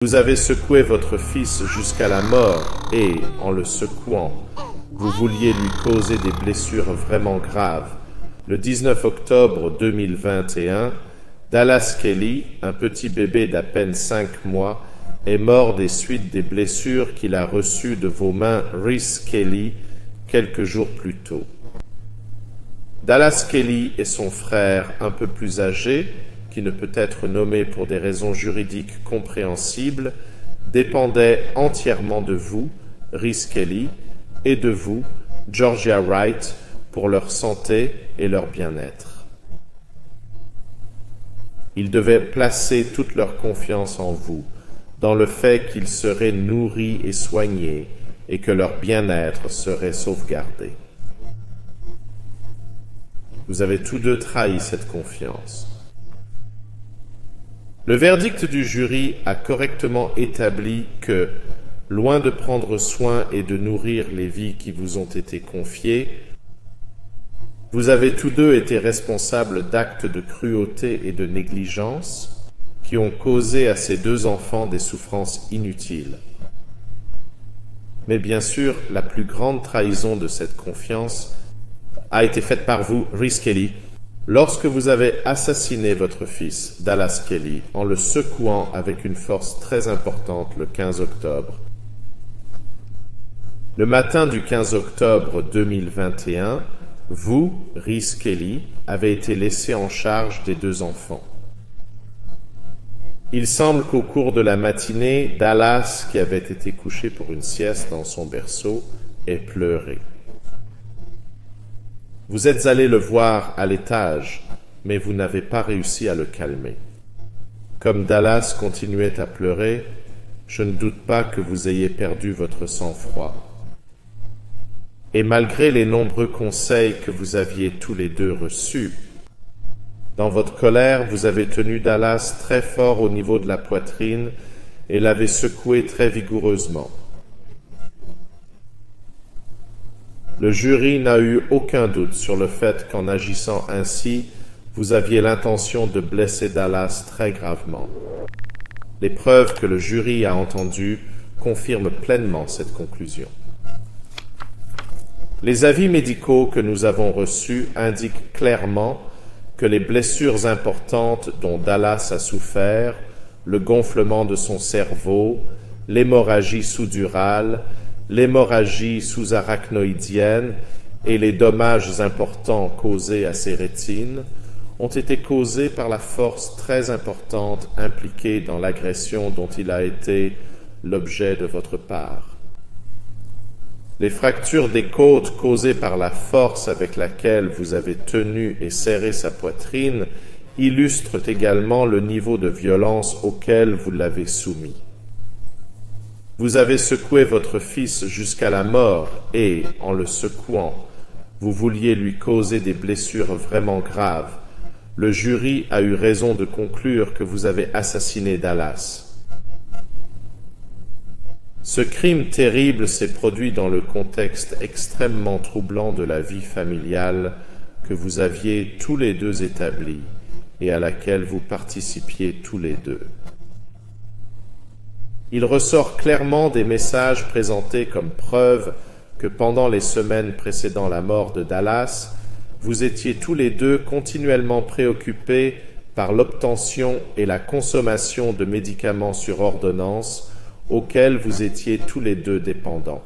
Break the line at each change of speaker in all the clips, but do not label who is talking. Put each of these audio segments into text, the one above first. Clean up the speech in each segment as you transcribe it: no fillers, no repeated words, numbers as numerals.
Vous avez secoué votre fils jusqu'à la mort et, en le secouant, vous vouliez lui causer des blessures vraiment graves. Le 19 octobre 2021, Dallas Kelly, un petit bébé d'à peine 5 mois, est mort des suites des blessures qu'il a reçues de vos mains, Reese Kelly, quelques jours plus tôt. Dallas Kelly et son frère, un peu plus âgé, qui ne peut être nommé pour des raisons juridiques compréhensibles, dépendaient entièrement de vous, Reese Kelly, et de vous, Georgia Wright, pour leur santé et leur bien-être. Ils devaient placer toute leur confiance en vous, dans le fait qu'ils seraient nourris et soignés, et que leur bien-être serait sauvegardé. Vous avez tous deux trahi cette confiance. Le verdict du jury a correctement établi que, loin de prendre soin et de nourrir les vies qui vous ont été confiées, vous avez tous deux été responsables d'actes de cruauté et de négligence qui ont causé à ces deux enfants des souffrances inutiles. Mais bien sûr, la plus grande trahison de cette confiance a été faite par vous, Reese Kelly, lorsque vous avez assassiné votre fils, Dallas Kelly, en le secouant avec une force très importante le 15 octobre. Le matin du 15 octobre 2021, vous, Reese Kelly, avez été laissé en charge des deux enfants. Il semble qu'au cours de la matinée, Dallas, qui avait été couché pour une sieste dans son berceau, ait pleuré. Vous êtes allé le voir à l'étage, mais vous n'avez pas réussi à le calmer. Comme Dallas continuait à pleurer, je ne doute pas que vous ayez perdu votre sang-froid. Et malgré les nombreux conseils que vous aviez tous les deux reçus, dans votre colère, vous avez tenu Dallas très fort au niveau de la poitrine et l'avez secoué très vigoureusement. Le jury n'a eu aucun doute sur le fait qu'en agissant ainsi, vous aviez l'intention de blesser Dallas très gravement. Les preuves que le jury a entendues confirment pleinement cette conclusion. Les avis médicaux que nous avons reçus indiquent clairement que les blessures importantes dont Dallas a souffert, le gonflement de son cerveau, l'hémorragie sous-durale, l'hémorragie sous-arachnoïdienne et les dommages importants causés à ses rétines ont été causés par la force très importante impliquée dans l'agression dont il a été l'objet de votre part. Les fractures des côtes causées par la force avec laquelle vous avez tenu et serré sa poitrine illustrent également le niveau de violence auquel vous l'avez soumis. Vous avez secoué votre fils jusqu'à la mort et, en le secouant, vous vouliez lui causer des blessures vraiment graves. Le jury a eu raison de conclure que vous avez assassiné Dallas. Ce crime terrible s'est produit dans le contexte extrêmement troublant de la vie familiale que vous aviez tous les deux établie et à laquelle vous participiez tous les deux. Il ressort clairement des messages présentés comme preuve que pendant les semaines précédant la mort de Dallas, vous étiez tous les deux continuellement préoccupés par l'obtention et la consommation de médicaments sur ordonnance auxquels vous étiez tous les deux dépendants.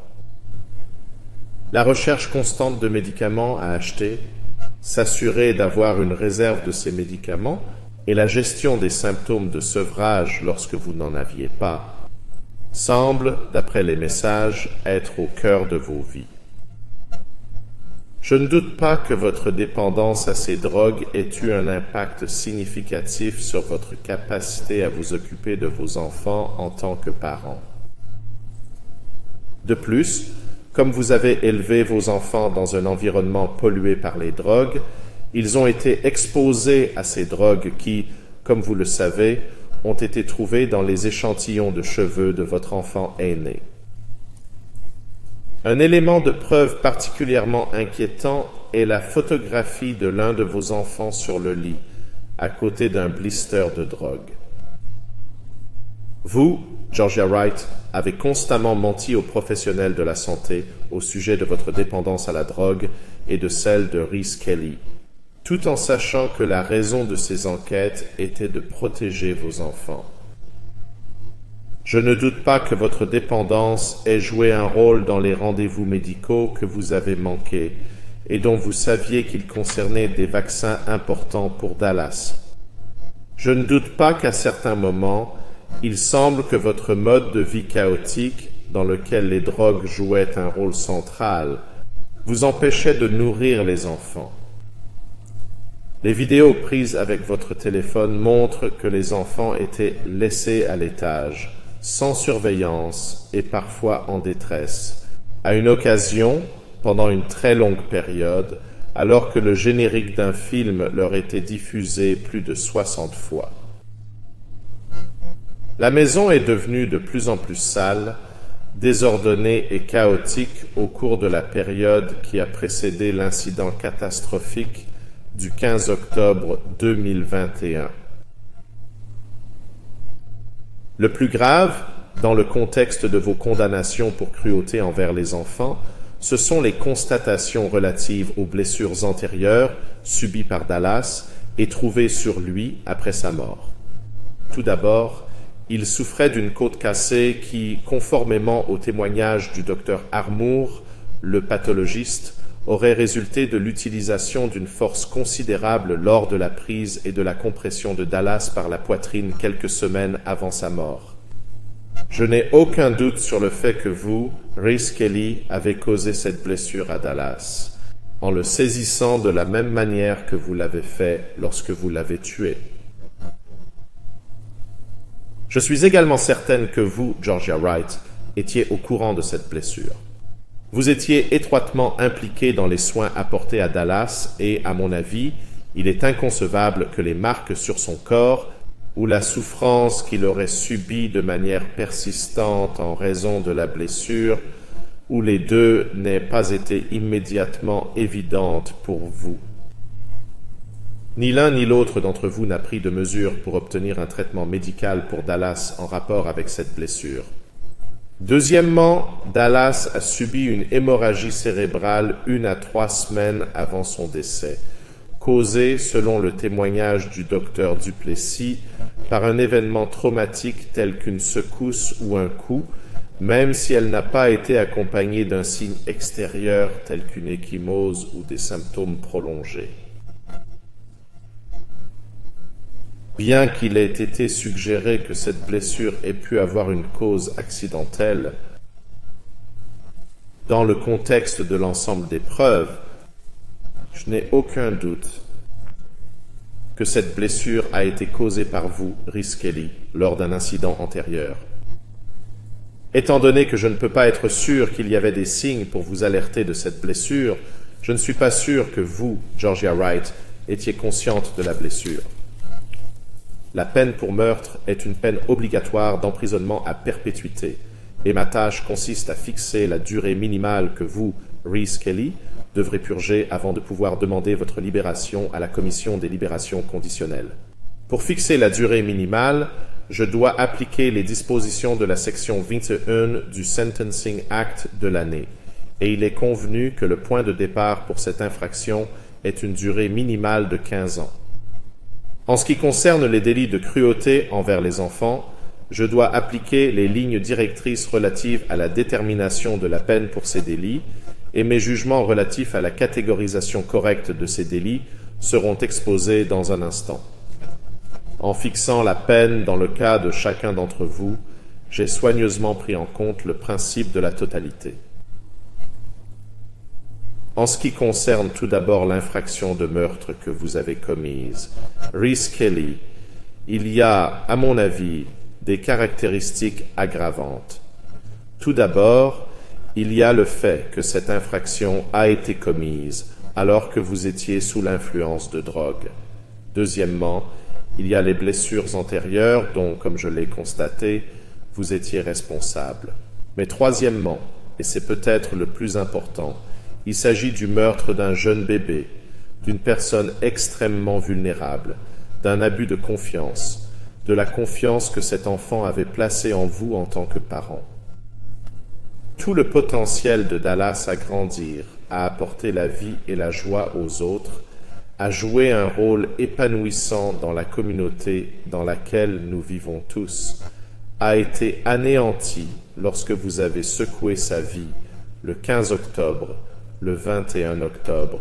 La recherche constante de médicaments à acheter, s'assurer d'avoir une réserve de ces médicaments et la gestion des symptômes de sevrage lorsque vous n'en aviez pas, semble, d'après les messages, être au cœur de vos vies. Je ne doute pas que votre dépendance à ces drogues ait eu un impact significatif sur votre capacité à vous occuper de vos enfants en tant que parents. De plus, comme vous avez élevé vos enfants dans un environnement pollué par les drogues, ils ont été exposés à ces drogues qui, comme vous le savez, ont été trouvés dans les échantillons de cheveux de votre enfant aîné. Un élément de preuve particulièrement inquiétant est la photographie de l'un de vos enfants sur le lit, à côté d'un blister de drogue. Vous, Georgia Wright, avez constamment menti aux professionnels de la santé au sujet de votre dépendance à la drogue et de celle de Reese Kelly, tout en sachant que la raison de ces enquêtes était de protéger vos enfants. Je ne doute pas que votre dépendance ait joué un rôle dans les rendez-vous médicaux que vous avez manqués et dont vous saviez qu'ils concernaient des vaccins importants pour Dallas. Je ne doute pas qu'à certains moments, il semble que votre mode de vie chaotique, dans lequel les drogues jouaient un rôle central, vous empêchait de nourrir les enfants. Les vidéos prises avec votre téléphone montrent que les enfants étaient laissés à l'étage, sans surveillance et parfois en détresse, à une occasion, pendant une très longue période, alors que le générique d'un film leur était diffusé plus de 60 fois. La maison est devenue de plus en plus sale, désordonnée et chaotique au cours de la période qui a précédé l'incident catastrophique du 15 octobre 2021. Le plus grave, dans le contexte de vos condamnations pour cruauté envers les enfants, ce sont les constatations relatives aux blessures antérieures subies par Dallas et trouvées sur lui après sa mort. Tout d'abord, il souffrait d'une côte cassée qui, conformément au témoignage du docteur Armour, le pathologiste, aurait résulté de l'utilisation d'une force considérable lors de la prise et de la compression de Dallas par la poitrine quelques semaines avant sa mort. Je n'ai aucun doute sur le fait que vous, Reese Kelly, avez causé cette blessure à Dallas, en le saisissant de la même manière que vous l'avez fait lorsque vous l'avez tué. Je suis également certaine que vous, Georgia Wright, étiez au courant de cette blessure. Vous étiez étroitement impliqué dans les soins apportés à Dallas et, à mon avis, il est inconcevable que les marques sur son corps ou la souffrance qu'il aurait subie de manière persistante en raison de la blessure, ou les deux n'aient pas été immédiatement évidentes pour vous. Ni l'un ni l'autre d'entre vous n'a pris de mesures pour obtenir un traitement médical pour Dallas en rapport avec cette blessure. Deuxièmement, Dallas a subi une hémorragie cérébrale 1 à 3 semaines avant son décès, causée, selon le témoignage du docteur Duplessis, par un événement traumatique tel qu'une secousse ou un coup, même si elle n'a pas été accompagnée d'un signe extérieur tel qu'une ecchymose ou des symptômes prolongés. Bien qu'il ait été suggéré que cette blessure ait pu avoir une cause accidentelle, dans le contexte de l'ensemble des preuves, je n'ai aucun doute que cette blessure a été causée par vous, Reese Kelly, lors d'un incident antérieur. Étant donné que je ne peux pas être sûr qu'il y avait des signes pour vous alerter de cette blessure, je ne suis pas sûr que vous, Georgia Wright, étiez consciente de la blessure. La peine pour meurtre est une peine obligatoire d'emprisonnement à perpétuité, et ma tâche consiste à fixer la durée minimale que vous, Reese Kelly, devrez purger avant de pouvoir demander votre libération à la Commission des libérations conditionnelles. Pour fixer la durée minimale, je dois appliquer les dispositions de la section 21 du Sentencing Act de l'année, et il est convenu que le point de départ pour cette infraction est une durée minimale de 15 ans. En ce qui concerne les délits de cruauté envers les enfants, je dois appliquer les lignes directrices relatives à la détermination de la peine pour ces délits, et mes jugements relatifs à la catégorisation correcte de ces délits seront exposés dans un instant. En fixant la peine dans le cas de chacun d'entre vous, j'ai soigneusement pris en compte le principe de la totalité. En ce qui concerne tout d'abord l'infraction de meurtre que vous avez commise, Reese Kelly, il y a, à mon avis, des caractéristiques aggravantes. Tout d'abord, il y a le fait que cette infraction a été commise alors que vous étiez sous l'influence de drogue. Deuxièmement, il y a les blessures antérieures dont, comme je l'ai constaté, vous étiez responsable. Mais troisièmement, et c'est peut-être le plus important, il s'agit du meurtre d'un jeune bébé, d'une personne extrêmement vulnérable, d'un abus de confiance, de la confiance que cet enfant avait placée en vous en tant que parent. Tout le potentiel de Dallas à grandir, à apporter la vie et la joie aux autres, à jouer un rôle épanouissant dans la communauté dans laquelle nous vivons tous, a été anéanti lorsque vous avez secoué sa vie le 15 octobre, le 21 octobre.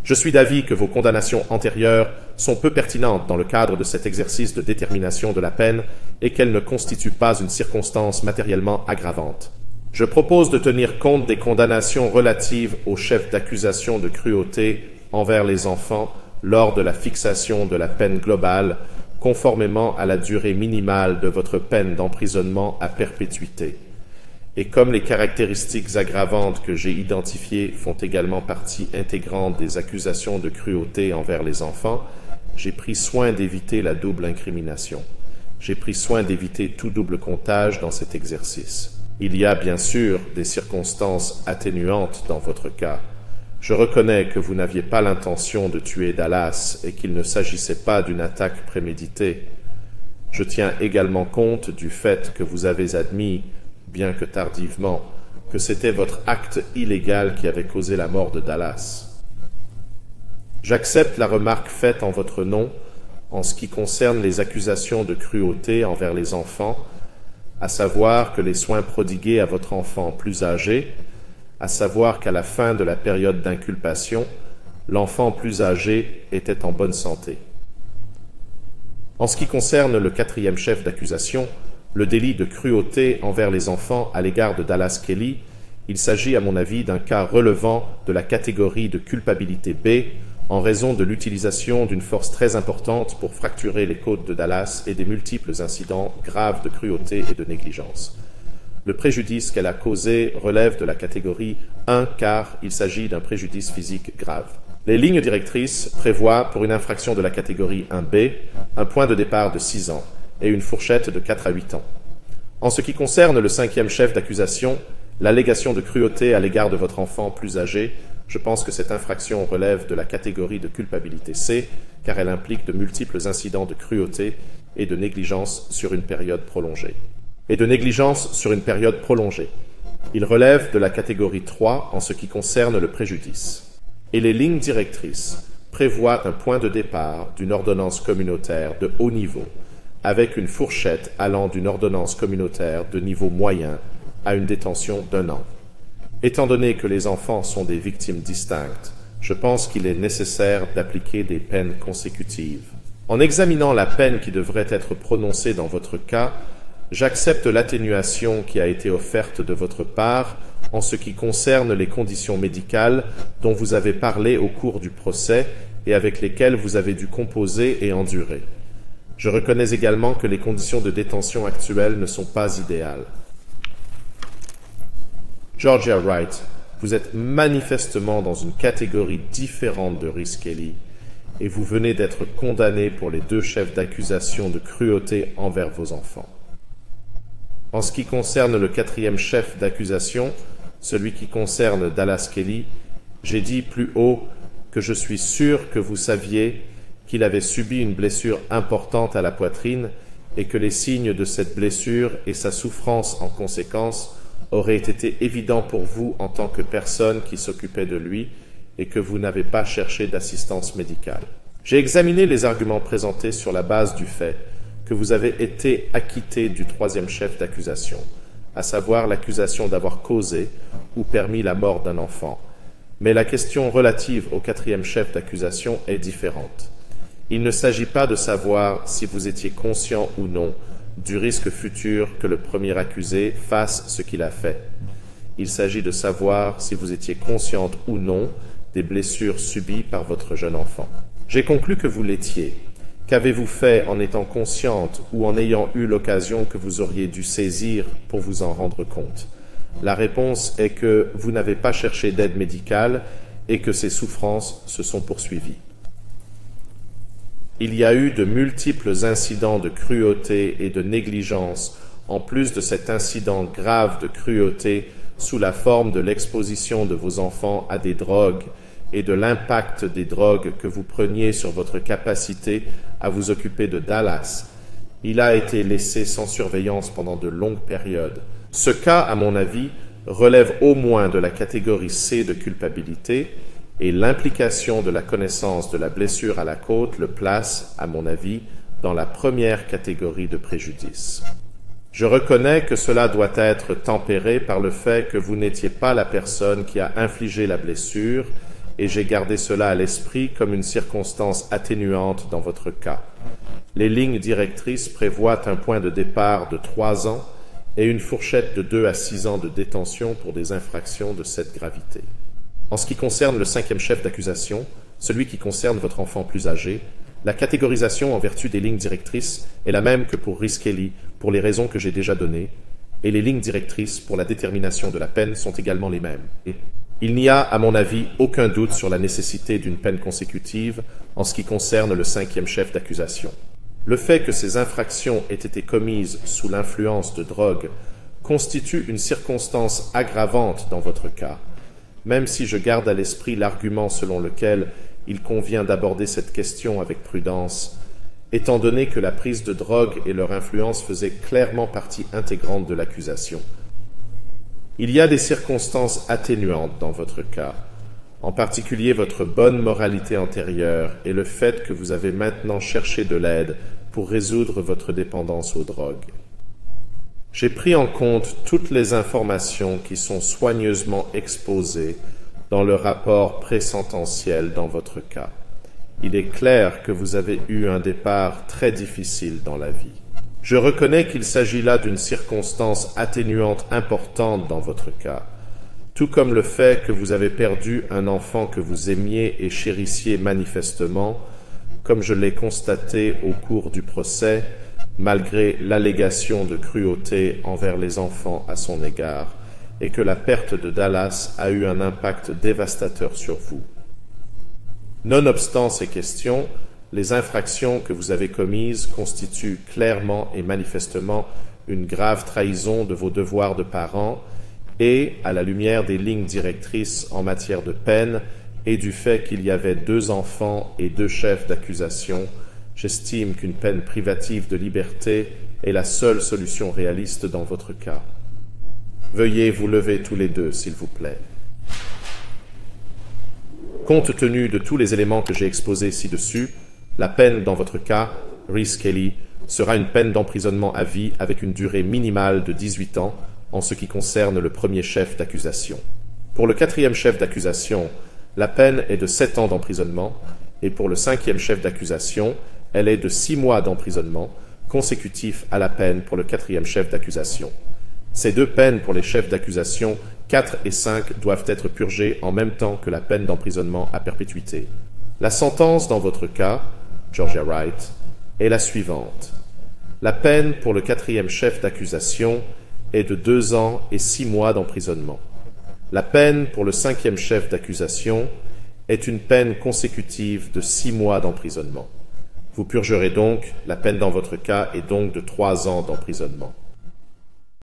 Je suis d'avis que vos condamnations antérieures sont peu pertinentes dans le cadre de cet exercice de détermination de la peine et qu'elles ne constituent pas une circonstance matériellement aggravante. Je propose de tenir compte des condamnations relatives au chef d'accusation de cruauté envers les enfants lors de la fixation de la peine globale, conformément à la durée minimale de votre peine d'emprisonnement à perpétuité. Et comme les caractéristiques aggravantes que j'ai identifiées font également partie intégrante des accusations de cruauté envers les enfants, j'ai pris soin d'éviter la double incrimination. J'ai pris soin d'éviter tout double comptage dans cet exercice. Il y a bien sûr des circonstances atténuantes dans votre cas. Je reconnais que vous n'aviez pas l'intention de tuer Dallas et qu'il ne s'agissait pas d'une attaque préméditée. Je tiens également compte du fait que vous avez admis, bien que tardivement, que c'était votre acte illégal qui avait causé la mort de Dallas. J'accepte la remarque faite en votre nom en ce qui concerne les accusations de cruauté envers les enfants, à savoir que les soins prodigués à votre enfant plus âgé, à savoir qu'à la fin de la période d'inculpation, l'enfant plus âgé était en bonne santé. En ce qui concerne le 4e chef d'accusation, le délit de cruauté envers les enfants à l'égard de Dallas Kelly, il s'agit à mon avis d'un cas relevant de la catégorie de culpabilité B en raison de l'utilisation d'une force très importante pour fracturer les côtes de Dallas et des multiples incidents graves de cruauté et de négligence. Le préjudice qu'elle a causé relève de la catégorie 1 car il s'agit d'un préjudice physique grave. Les lignes directrices prévoient pour une infraction de la catégorie 1B un point de départ de 6 ans et une fourchette de 4 à 8 ans. En ce qui concerne le 5e chef d'accusation, l'allégation de cruauté à l'égard de votre enfant plus âgé, je pense que cette infraction relève de la catégorie de culpabilité C, car elle implique de multiples incidents de cruauté et de négligence sur une période prolongée. Il relève de la catégorie 3 en ce qui concerne le préjudice. Et les lignes directrices prévoient un point de départ d'une ordonnance communautaire de haut niveau, avec une fourchette allant d'une ordonnance communautaire de niveau moyen à une détention d'1 an. Étant donné que les enfants sont des victimes distinctes, je pense qu'il est nécessaire d'appliquer des peines consécutives. En examinant la peine qui devrait être prononcée dans votre cas, j'accepte l'atténuation qui a été offerte de votre part en ce qui concerne les conditions médicales dont vous avez parlé au cours du procès et avec lesquelles vous avez dû composer et endurer. Je reconnais également que les conditions de détention actuelles ne sont pas idéales. Georgia Wright, vous êtes manifestement dans une catégorie différente de Rhys Kelly et vous venez d'être condamné pour les 2 chefs d'accusation de cruauté envers vos enfants. En ce qui concerne le 4e chef d'accusation, celui qui concerne Dallas Kelly, j'ai dit plus haut que je suis sûr que vous saviez qu'il avait subi une blessure importante à la poitrine et que les signes de cette blessure et sa souffrance en conséquence auraient été évidents pour vous en tant que personne qui s'occupait de lui et que vous n'avez pas cherché d'assistance médicale. J'ai examiné les arguments présentés sur la base du fait que vous avez été acquitté du 3e chef d'accusation, à savoir l'accusation d'avoir causé ou permis la mort d'un enfant. Mais la question relative au 4e chef d'accusation est différente. Il ne s'agit pas de savoir si vous étiez conscient ou non du risque futur que le premier accusé fasse ce qu'il a fait. Il s'agit de savoir si vous étiez consciente ou non des blessures subies par votre jeune enfant. J'ai conclu que vous l'étiez. Qu'avez-vous fait en étant consciente ou en ayant eu l'occasion que vous auriez dû saisir pour vous en rendre compte? La réponse est que vous n'avez pas cherché d'aide médicale et que ces souffrances se sont poursuivies. Il y a eu de multiples incidents de cruauté et de négligence, en plus de cet incident grave de cruauté sous la forme de l'exposition de vos enfants à des drogues et de l'impact des drogues que vous preniez sur votre capacité à vous occuper de Dallas. Il a été laissé sans surveillance pendant de longues périodes. Ce cas, à mon avis, relève au moins de la catégorie C de culpabilité, et l'implication de la connaissance de la blessure à la côte le place, à mon avis, dans la première catégorie de préjudice. Je reconnais que cela doit être tempéré par le fait que vous n'étiez pas la personne qui a infligé la blessure, et j'ai gardé cela à l'esprit comme une circonstance atténuante dans votre cas. Les lignes directrices prévoient un point de départ de 3 ans et une fourchette de 2 à 6 ans de détention pour des infractions de cette gravité. En ce qui concerne le 5e chef d'accusation, celui qui concerne votre enfant plus âgé, la catégorisation en vertu des lignes directrices est la même que pour Rhys Kelly, pour les raisons que j'ai déjà données, et les lignes directrices pour la détermination de la peine sont également les mêmes. Il n'y a, à mon avis, aucun doute sur la nécessité d'une peine consécutive en ce qui concerne le 5e chef d'accusation. Le fait que ces infractions aient été commises sous l'influence de drogue constitue une circonstance aggravante dans votre cas, même si je garde à l'esprit l'argument selon lequel il convient d'aborder cette question avec prudence, étant donné que la prise de drogue et leur influence faisaient clairement partie intégrante de l'accusation. Il y a des circonstances atténuantes dans votre cas, en particulier votre bonne moralité antérieure et le fait que vous avez maintenant cherché de l'aide pour résoudre votre dépendance aux drogues. J'ai pris en compte toutes les informations qui sont soigneusement exposées dans le rapport présententiel dans votre cas. Il est clair que vous avez eu un départ très difficile dans la vie. Je reconnais qu'il s'agit là d'une circonstance atténuante importante dans votre cas, tout comme le fait que vous avez perdu un enfant que vous aimiez et chérissiez manifestement, comme je l'ai constaté au cours du procès, malgré l'allégation de cruauté envers les enfants à son égard, et que la perte de Dallas a eu un impact dévastateur sur vous. Nonobstant ces questions, les infractions que vous avez commises constituent clairement et manifestement une grave trahison de vos devoirs de parents et, à la lumière des lignes directrices en matière de peine et du fait qu'il y avait 2 enfants et 2 chefs d'accusation, j'estime qu'une peine privative de liberté est la seule solution réaliste dans votre cas. Veuillez vous lever tous les deux, s'il vous plaît. Compte tenu de tous les éléments que j'ai exposés ci-dessus, la peine dans votre cas, Rhys Kelly, sera une peine d'emprisonnement à vie avec une durée minimale de 18 ans en ce qui concerne le premier chef d'accusation. Pour le 4e chef d'accusation, la peine est de 7 ans d'emprisonnement et pour le 5e chef d'accusation, elle est de 6 mois d'emprisonnement consécutif à la peine pour le 4e chef d'accusation. Ces 2 peines pour les chefs d'accusation 4 et 5 doivent être purgées en même temps que la peine d'emprisonnement à perpétuité. La sentence dans votre cas, Georgia Wright, est la suivante. La peine pour le 4e chef d'accusation est de 2 ans et 6 mois d'emprisonnement. La peine pour le 5e chef d'accusation est une peine consécutive de 6 mois d'emprisonnement. Vous purgerez donc, la peine dans votre cas est donc de 3 ans d'emprisonnement.